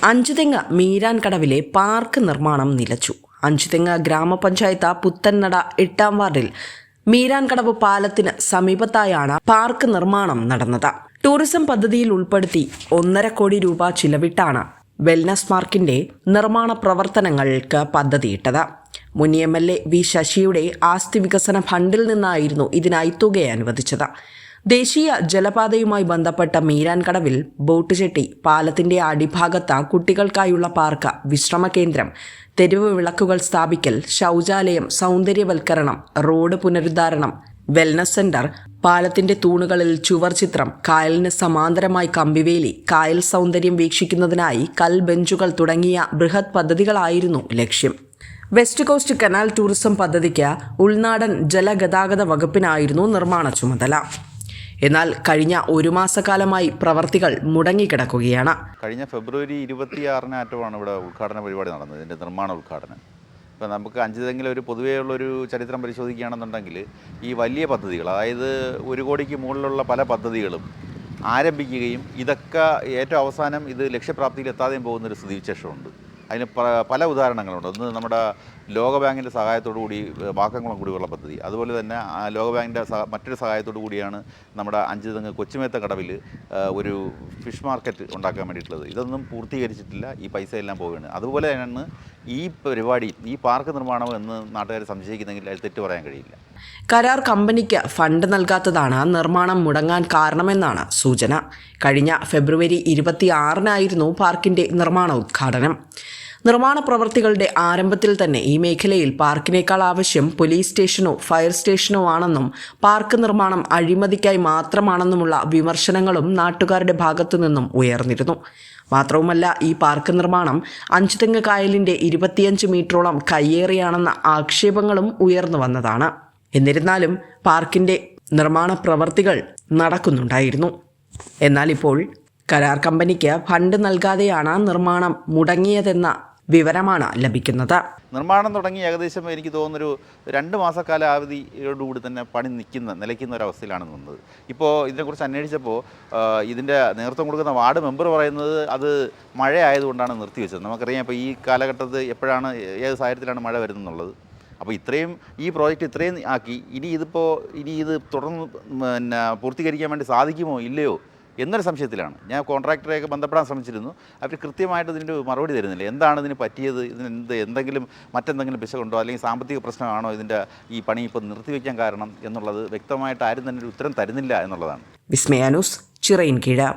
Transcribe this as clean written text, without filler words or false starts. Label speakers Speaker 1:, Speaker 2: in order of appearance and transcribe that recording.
Speaker 1: Anchuthengu മീരാൻകടവിലെ park നിർമ്മാണം നിലച്ചു. അഞ്ചുതെങ്ങ് ഗ്രാമപഞ്ചായത്ത് പുത്തൻനട 8-ാം വാർഡിൽ മീരാൻകടവ് പാലത്തിന് സമീപത്തായാണ് പാർക്ക് നിർമ്മാണം നടന്നത്. ടൂറിസം പദ്ധതിയിൽ ഉൾപ്പെടുത്തി 1.5 കോടി രൂപ ചിലവിട്ടാണ് വെൽനസ് പാർക്കിന്റെ നിർമ്മാണ പ്രവർത്തനങ്ങൾക്ക് പദ്ധതിയിട്ടത്. മുൻ MLA വി ശശിയുടെ ആസ്തി വികസന ഫണ്ടിൽ നിന്നായിരുന്നു ഇതിനായി തുക അനുവദിച്ചത്. ദേശീയ ജലപാതയുമായി ബന്ധപ്പെട്ട മീരാൻകടവിൽ ബോട്ട് ജെട്ടി, പാലത്തിന്റെ അടിഭാഗത്ത് കുട്ടികൾക്കായുള്ള പാർക്ക്, വിശ്രമ കേന്ദ്രം, തെരുവ് വിളക്കുകൾ സ്ഥാപിക്കൽ, ശൗചാലയം, സൗന്ദര്യവൽക്കരണം, റോഡ് പുനരുദ്ധാരണം, വെൽനസ് സെന്റർ, പാലത്തിന്റെ തൂണുകളിൽ ചുവർ ചിത്രം, കായലിന് സമാന്തരമായി കമ്പിവേലി, കായൽ സൗന്ദര്യം വീക്ഷിക്കുന്നതിനായി കൽബെഞ്ചുകൾ തുടങ്ങിയ ബൃഹത് പദ്ധതികളായിരുന്നു ലക്ഷ്യം. വെസ്റ്റ് കോസ്റ്റ് കനാൽ ടൂറിസം പദ്ധതിക്ക് ഉൾനാടൻ ജലഗതാഗത വകുപ്പിനായിരുന്നു നിർമ്മാണ ചുമതല. എന്നാൽ കഴിഞ്ഞ 1 മാസക്കാലമായി പ്രവർത്തികൾ മുടങ്ങിക്കിടക്കുകയാണ്.
Speaker 2: കഴിഞ്ഞ ഫെബ്രുവരി 26-ാണ് ഇവിടെ ഉദ്ഘാടന പരിപാടി നടന്നത്, ഇതിൻ്റെ നിർമ്മാണ ഉദ്ഘാടനം. ഇപ്പോൾ നമുക്ക് അഞ്ചുതെങ്കിലും ഒരു പൊതുവെയുള്ളൊരു ചരിത്രം പരിശോധിക്കുകയാണെന്നുണ്ടെങ്കിൽ ഈ വലിയ പദ്ധതികൾ, അതായത് 1 കോടിക്ക് മുകളിലുള്ള പല പദ്ധതികളും ആരംഭിക്കുകയും ഇതൊക്കെ ഏറ്റവും അവസാനം ഇത് ലക്ഷ്യപ്രാപ്തിയിൽ എത്താതെയും പോകുന്നൊരു സ്ഥിതിവിശേഷമുണ്ട്. അതിന് പല ഉദാഹരണങ്ങളുണ്ട്. ഒന്ന് നമ്മുടെ ലോകബാങ്കിൻ്റെ സഹായത്തോടു കൂടി വാക്കംകുളം കുടിവെള്ള പദ്ധതി, അതുപോലെ തന്നെ ലോകബാങ്കിൻ്റെ മറ്റൊരു സഹായത്തോടു കൂടിയാണ് നമ്മുടെ അഞ്ചുതെങ്ങ് കൊച്ചുമേത്ത കടവിൽ ഒരു ഫിഷ് മാർക്കറ്റ് ഉണ്ടാക്കാൻ വേണ്ടിയിട്ടുള്ളത്. ഇതൊന്നും പൂർത്തീകരിച്ചിട്ടില്ല, ഈ പൈസ എല്ലാം പോവുകയാണ്. അതുപോലെ തന്നെയാണ് ഈ പരിപാടി, ഈ പാർക്ക് നിർമ്മാണം എന്ന് നാട്ടുകാർ സംശയിക്കുന്നെങ്കിൽ അത് തെറ്റ് പറയാൻ കഴിയില്ല.
Speaker 1: കരാർ കമ്പനിക്ക് ഫണ്ട് നൽകാത്തതാണ് നിർമ്മാണം മുടങ്ങാൻ കാരണമെന്നാണ് സൂചന. കഴിഞ്ഞ ഫെബ്രുവരി 26-നായിരുന്നു പാർക്കിന്റെ നിർമ്മാണ ഉദ്ഘാടനം. നിർമ്മാണ പ്രവൃത്തികളുടെ ആരംഭത്തിൽ തന്നെ ഈ മേഖലയിൽ പാർക്കിനേക്കാൾ ആവശ്യം പോലീസ് സ്റ്റേഷനോ ഫയർ സ്റ്റേഷനോ ആണെന്നും പാർക്ക് നിർമ്മാണം അഴിമതിക്കായി മാത്രമാണെന്നുമുള്ള വിമർശനങ്ങളും നാട്ടുകാരുടെ ഭാഗത്തു നിന്നും ഉയർന്നിരുന്നു. മാത്രവുമല്ല, ഈ പാർക്ക് നിർമ്മാണം അഞ്ചുതെങ്ങ് കായലിന്റെ 25 മീറ്ററോളം കയ്യേറിയാണെന്ന ആക്ഷേപങ്ങളും ഉയർന്നു വന്നതാണ്. എന്നിരുന്നാലും പാർക്കിന്റെ നിർമ്മാണ പ്രവൃത്തികൾ നടക്കുന്നുണ്ടായിരുന്നു. എന്നാൽ ഇപ്പോൾ കരാർ കമ്പനിക്ക് ഫണ്ട് നൽകാതെയാണ് നിർമ്മാണം മുടങ്ങിയതെന്ന വിവരമാണ് ലഭിക്കുന്നത്.
Speaker 2: നിർമ്മാണം തുടങ്ങി ഏകദേശം എനിക്ക് തോന്നുന്നൊരു 2 മാസക്കാല അവധിയോടുകൂടി തന്നെ പണി നിലയ്ക്കുന്ന ഒരവസ്ഥയിലാണ് നിന്നത്. ഇപ്പോൾ ഇതിനെക്കുറിച്ച് അന്വേഷിച്ചപ്പോൾ ഇതിൻ്റെ നേതൃത്വം കൊടുക്കുന്ന വാർഡ് മെമ്പർ പറയുന്നത് അത് മഴ ആയതുകൊണ്ടാണ് നിർത്തിവെച്ചത്. നമുക്കറിയാം ഇപ്പോൾ ഈ കാലഘട്ടത്തിൽ എപ്പോഴാണ്, ഏത് സാഹചര്യത്തിലാണ് മഴ വരുന്നുള്ളത്. അപ്പോൾ ഈ പ്രോജക്റ്റ് ഇത്രയും ആക്കി ഇനി ഇത് തുടർന്ന് പൂർത്തീകരിക്കാൻ വേണ്ടി സാധിക്കുമോ ഇല്ലയോ എന്നൊരു സംശയത്തിലാണ്. ഞാൻ കോൺട്രാക്ടറെയൊക്കെ ബന്ധപ്പെടാൻ ശ്രമിച്ചിരുന്നു. അവർ കൃത്യമായിട്ട് ഇതിൻ്റെ മറുപടി തരുന്നില്ല. എന്താണ് ഇതിന് പറ്റിയത്, എന്തെങ്കിലും മറ്റെന്തെങ്കിലും പിശകുണ്ടോ, അല്ലെങ്കിൽ സാമ്പത്തിക പ്രശ്നമാണോ ഈ പണി ഇപ്പോൾ നിർത്തിവെക്കാൻ കാരണം എന്നുള്ളത് വ്യക്തമായിട്ട് ആരും തന്നെ ഒരു ഉത്തരം തരുന്നില്ല എന്നുള്ളതാണ്.
Speaker 1: വിസ്മയ ന്യൂസ്, ചിറയിൻകീഴ്.